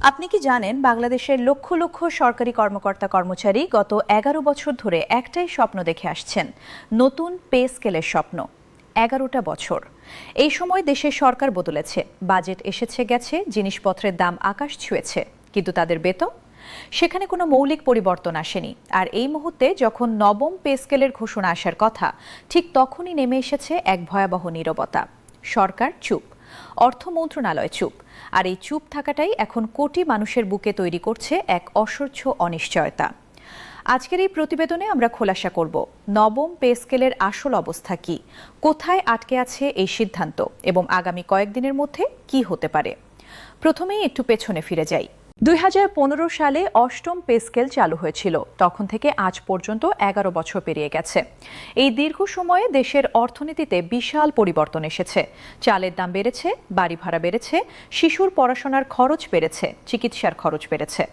আপনি কি জানেন বাংলাদেশের লক্ষ লক্ষ সরকারি কর্মকর্তা কর্মচারী গত ১১ বছর ধরে একটাই স্বপ্ন দেখে আসছেন, নতুন পে স্কেলের স্বপ্ন। ১১টা বছর। এই সময় দেশের সরকার বদলেছে, বাজেট এসেছে গেছে, জিনিসপত্রের দাম আকাশ ছুঁয়েছে, কিন্তু তাদের বেতন, সেখানে কোনো মৌলিক পরিবর্তন আসেনি। আর এই মুহূর্তে যখন নবম পে স্কেলের ঘোষণা আসার কথা, ঠিক তখনই নেমে এসেছে এক ভয়াবহ নীরবতা। সরকার চুপ, অর্থ মন্ত্রণালয় চুপ, আর এই চুপ থাকাটাই এখন কোটি মানুষের বুকে তৈরি করছে এক অসহ্য অনিশ্চয়তা। আজকের এই প্রতিবেদনে আমরা খোলাসা করব নবম পে স্কেলের আসল অবস্থা কি, কোথায় আটকে আছে এই সিদ্ধান্ত, এবং আগামী কয়েকদিনের মধ্যে কি হতে পারে। প্রথমেই একটু পেছনে ফিরে যাই। ২০১৫ সালে অষ্টম পে স্কেল চালু হয়েছিল। তখন থেকে আজ পর্যন্ত ১১ বছর পেরিয়ে গেছে। এই দীর্ঘ সময়ে দেশের অর্থনীতিতে বিশাল পরিবর্তন এসেছে। চালের দাম বেড়েছে, বাড়ি ভাড়া বেড়েছে, শিশুর পড়াশোনার খরচ বেড়েছে, চিকিৎসার খরচ বেড়েছে।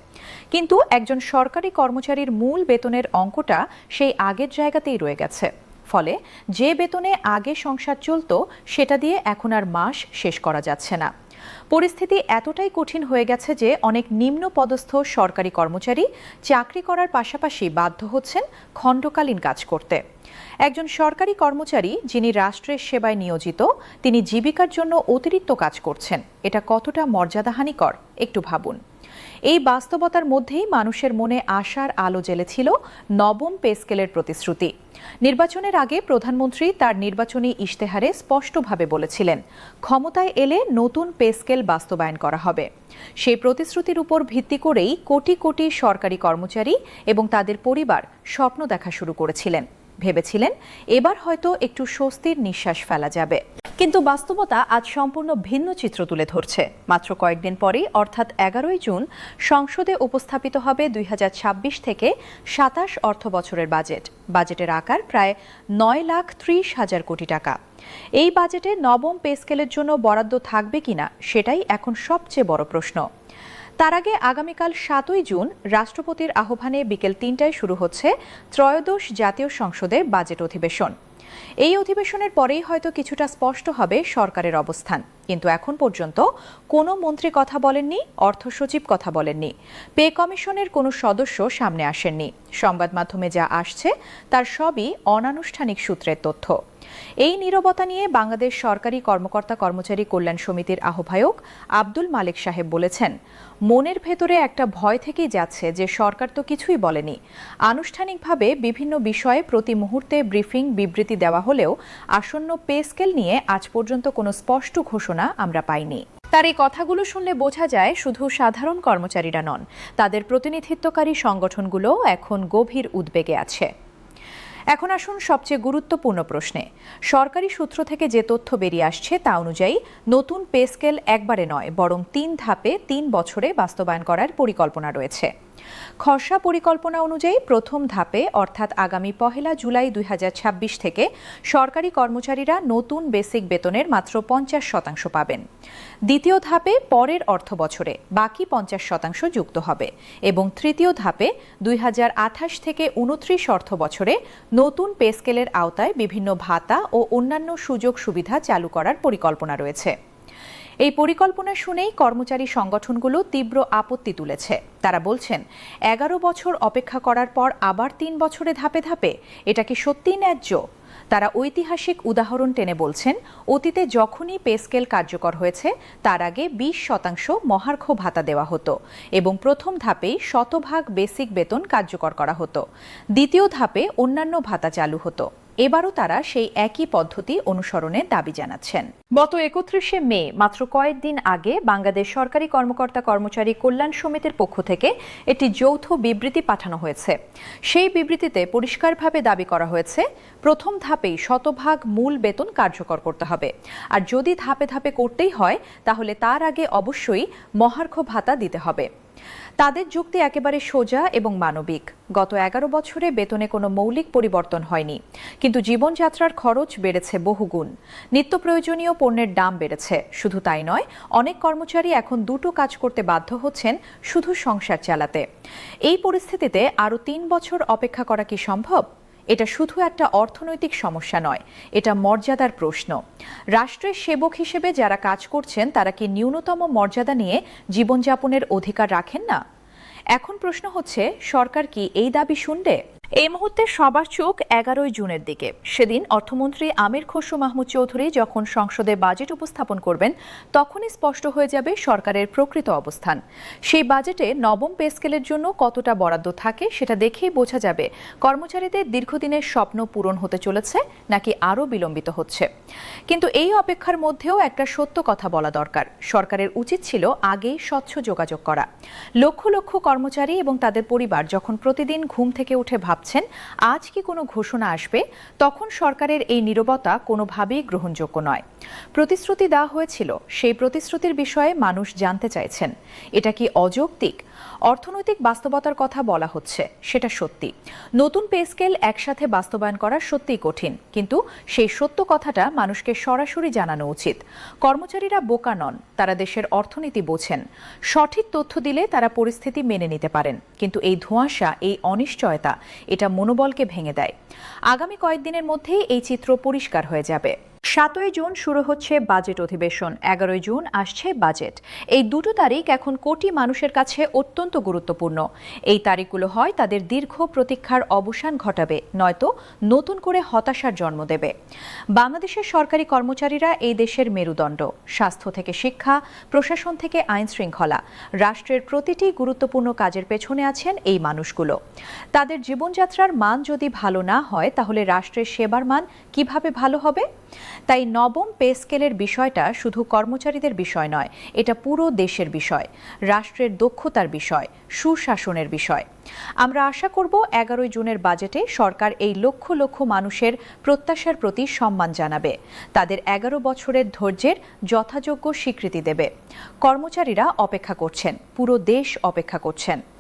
কিন্তু একজন সরকারি কর্মচারীর মূল বেতনের অঙ্কটা সেই আগের জায়গাতেই রয়ে গেছে। ফলে যে বেতনে আগে সংসার চলত, সেটা দিয়ে এখন আর মাস শেষ করা যাচ্ছে না। পরিস্থিতি এতটাই কঠিন হয়ে গেছে যে অনেক নিম্ন পদস্থ সরকারি কর্মচারী চাকরি করার পাশাপাশি বাধ্য হচ্ছেন খণ্ডকালীন কাজ করতে। একজন সরকারি কর্মচারী যিনি রাষ্ট্রের সেবায় নিয়োজিত, তিনি জীবিকার জন্য অতিরিক্ত কাজ করছেন। এটা কতটা মর্যাদাহানিকর একটু ভাবুন। এই বাস্তবতার মধ্যেই মানুষের মনে আশার আলো জ্বেলেছিল নবম পে স্কেলের প্রতিশ্রুতি। নির্বাচনের আগে প্রধানমন্ত্রী তার নির্বাচনী ইশতেহারে স্পষ্টভাবে বলেছিলেন, ক্ষমতায় এলে নতুন পে স্কেল বাস্তবায়ন করা হবে। সেই প্রতিশ্রুতির উপর ভিত্তি করেই কোটি কোটি সরকারি কর্মচারী এবং তাদের পরিবার স্বপ্ন দেখা শুরু করেছিলেন। ভেবেছিলেন এবার হয়তো একটু স্বস্তির নিঃশ্বাস ফেলা যাবে। কিন্তু বাস্তবতা আজ সম্পূর্ণ ভিন্ন চিত্র তুলে ধরছে। মাত্র কয়েকদিন পরেই, অর্থাৎ ১১ই জুন, সংসদে উপস্থাপিত হবে ২০২৬ থেকে ২৭ অর্থ বছরের বাজেট। বাজেটের আকার প্রায় ৯,৩০,০০০ কোটি টাকা। এই বাজেটে নবম পে স্কেলের জন্য বরাদ্দ থাকবে কিনা, সেটাই এখন সবচেয়ে বড় প্রশ্ন। তার আগে আগামীকাল ৭ই জুন রাষ্ট্রপতির আহ্বানে বিকেল ৩টায় শুরু হচ্ছে ত্রয়োদশ জাতীয় সংসদের বাজেট অধিবেশন। এই অধিবেশনের পরেই হয়তো কিছুটা স্পষ্ট হবে সরকারের অবস্থান। কিন্তু এখন পর্যন্ত কোনো মন্ত্রী কথা বলেননি, অর্থ সচিব কথা বলেননি, পে কমিশনের কোনো সদস্য সামনে আসেননি। সংবাদ মাধ্যমে যা আসছে তার সবই অনানুষ্ঠানিক সূত্রের তথ্য। এই নীরবতা নিয়ে বাংলাদেশ সরকারি কর্মকর্তা কর্মচারী কল্যাণ সমিতির আহ্বায়ক আব্দুল মালেক সাহেব বলেছেন, মনের ভেতরে একটা ভয় থেকেই যাচ্ছে যে সরকার তো কিছুই বলেনি। আনুষ্ঠানিকভাবে বিভিন্ন বিষয়ে প্রতি মুহূর্তে ব্রিফিং, বিবৃতি দেওয়া হলেও আসন্ন পে স্কেল নিয়ে আজ পর্যন্ত কোনো স্পষ্ট ঘোষণা আমরা পাইনি। তার এই কথাগুলো শুনলে বোঝা যায় শুধু সাধারণ কর্মচারীরা নন, তাদের প্রতিনিধিত্বকারী সংগঠনগুলোও এখন গভীর উদ্বেগে আছে। এখন আসুন সবচেয়ে গুরুত্বপূর্ণ প্রশ্নে। সরকারি সূত্র থেকে যে তথ্য বেরিয়ে আসছে তা অনুযায়ী নতুন পে স্কেল একবারে নয়, বরং ৩ ধাপে ৩ বছরে বাস্তবায়ন করার পরিকল্পনা রয়েছে। খসড়া পরিকল্পনা অনুযায়ী প্রথম ধাপে, অর্থাৎ আগামী ১ জুলাই ২০২৬ থেকে সরকারি কর্মচারীরা নতুন বেসিক বেতনের মাত্র ৫০% পাবেন। দ্বিতীয় ধাপে পরের অর্থ বছরে বাকি ৫০% যুক্ত হবে, এবং তৃতীয় ধাপে ২০২৮ থেকে ২৯ অর্থ বছরে নতুন পে স্কেলের আওতায় বিভিন্ন ভাতা ও অন্যান্য সুযোগ সুবিধা চালু করার পরিকল্পনা রয়েছে। এই পরিকল্পনা শুনেই কর্মচারী সংগঠনগুলো তীব্র আপত্তি তুলেছে। তারা বলছেন, ১১ বছর অপেক্ষা করার পর আবার ৩ বছরে ধাপে ধাপে, এটা কি সত্যিই ন্যায্য? তারা ঐতিহাসিক উদাহরণ টেনে বলছেন, অতীতে যখনই পে স্কেল কার্যকর হয়েছে তার আগে ২০% মহার্ঘ ভাতা দেওয়া হতো, এবং প্রথম ধাপেই ১০০% বেসিক বেতন কার্যকর করা হতো। দ্বিতীয় ধাপে অন্যান্য ভাতা চালু হতো। এবারও তারা সেই একই পদ্ধতি অনুসরণের দাবি জানাচ্ছেন। গত ৩১শে মে, মাত্র কয়েকদিন আগে, বাংলাদেশ সরকারি কর্মকর্তা কর্মচারী কল্যাণ সমিতির পক্ষ থেকে একটি যৌথ বিবৃতি পাঠানো হয়েছে। সেই বিবৃতিতে পরিষ্কারভাবে দাবি করা হয়েছে, প্রথম ধাপেই ১০০% মূল বেতন কার্যকর করতে হবে, আর যদি ধাপে ধাপে করতেই হয় তাহলে তার আগে অবশ্যই মহার্ঘ ভাতা দিতে হবে। তাদের যুক্তি একেবারে সোজা এবং মানবিক। গত ১১ বছরে বেতনে কোনো মৌলিক পরিবর্তন হয়নি, কিন্তু জীবনযাত্রার খরচ বেড়েছে বহুগুণ। নিত্য প্রয়োজনীয় পণ্যের দাম বেড়েছে। শুধু তাই নয়, অনেক কর্মচারী এখন দুটো কাজ করতে বাধ্য হচ্ছেন শুধু সংসার চালাতে। এই পরিস্থিতিতে আরও ৩ বছর অপেক্ষা করা কি সম্ভব? এটা শুধু একটা অর্থনৈতিক সমস্যা নয়, এটা মর্যাদার প্রশ্ন। রাষ্ট্রের সেবক হিসেবে যারা কাজ করছেন তারা কি ন্যূনতম মর্যাদা নিয়ে জীবনযাপনের অধিকার রাখেন না? এখন প্রশ্ন হচ্ছে, সরকার কি এই দাবি শুনবে? এই মুহূর্তে সবার চোখ 11 জুনের দিকে। সেদিন অর্থমন্ত্রী আমির খসরু মাহমুদ চৌধুরী যখন সংসদে বাজেট উপস্থাপন করবেন, তখনই স্পষ্ট হয়ে যাবে সরকারের প্রকৃত অবস্থান। সেই বাজেটে নবম পে স্কেলের জন্য কতটা বরাদ্দ থাকে সেটা দেখেই বোঝা যাবে কর্মচারীদের দীর্ঘদিনের স্বপ্ন পূরণ হতে চলেছে নাকি আরও বিলম্বিত হচ্ছে। কিন্তু এই অপেক্ষার মধ্যেও একটা সত্য কথা বলা দরকার, সরকারের উচিত ছিল আগেই স্বচ্ছ যোগাযোগ করা। লক্ষ লক্ষ কর্মচারী এবং তাদের পরিবার যখন প্রতিদিন ঘুম থেকে উঠে ভাবছেন আজ কি কোনো ঘোষণা আসবে, তখন সরকারের এই নীরবতা কোনোভাবেই গ্রহণযোগ্য নয়। প্রতিশ্রুতি দেওয়া হয়েছিল, সেই প্রতিশ্রুতির বিষয়ে মানুষ জানতে চাইছেন। এটা কি অযৌক্তিক? অর্থনৈতিক বাস্তবতার কথা বলা হচ্ছে, সেটা সত্যি। নতুন পে স্কেল একসাথে বাস্তবায়ন করা সত্যিই কঠিন, কিন্তু সেই সত্য কথাটা মানুষকে সরাসরি জানানো উচিত। কর্মচারীরা বোকা নন, তারা দেশের অর্থনীতি বোঝেন। সঠিক তথ্য দিলে তারা পরিস্থিতি মেনে নিতে পারেন, কিন্তু এই ধোঁয়াশা, এই অনিশ্চয়তা, এটা মনোবলকে ভেঙে দেয়। আগামী কয়েকদিনের মধ্যেই এই চিত্র পরিষ্কার হয়ে যাবে। 7 জুন শুরু হচ্ছে বাজেট অধিবেশন, 11 জুন আসছে বাজেট। এই দুটো তারিখ এখন কোটি মানুষের কাছে অত্যন্ত গুরুত্বপূর্ণ। এই তারিখগুলো হয় তাদের দীর্ঘ প্রতীক্ষার অবসান ঘটাবে, নয়তো নতুন করে হতাশার জন্ম দেবে। বাংলাদেশের সরকারি কর্মচারীরা এই দেশের মেরুদণ্ড। স্বাস্থ্য থেকে শিক্ষা, প্রশাসন থেকে আইন শৃঙ্খলা, রাষ্ট্রের প্রতিটি গুরুত্বপূর্ণ কাজের পেছনে আছেন এই মানুষগুলো। তাদের জীবনযাত্রার মান যদি ভালো না হয়, তাহলে রাষ্ট্রের সেবার মান কিভাবে ভালো হবে? তাই নবম পে স্কেলের বিষয়টা শুধু কর্মচারীদের বিষয় নয়, এটা পুরো দেশের বিষয়, রাষ্ট্রের দক্ষতার বিষয়, সুশাসনের বিষয়। আমরা আশা করব 11 জুনের বাজেটে সরকার এই লক্ষ লক্ষ মানুষের প্রত্যাশার প্রতি সম্মান জানাবে, তাদের 11 বছরের ধৈর্যের যথাযোগ্য স্বীকৃতি দেবে। কর্মচারীরা অপেক্ষা করছেন, পুরো দেশ অপেক্ষা করছেন।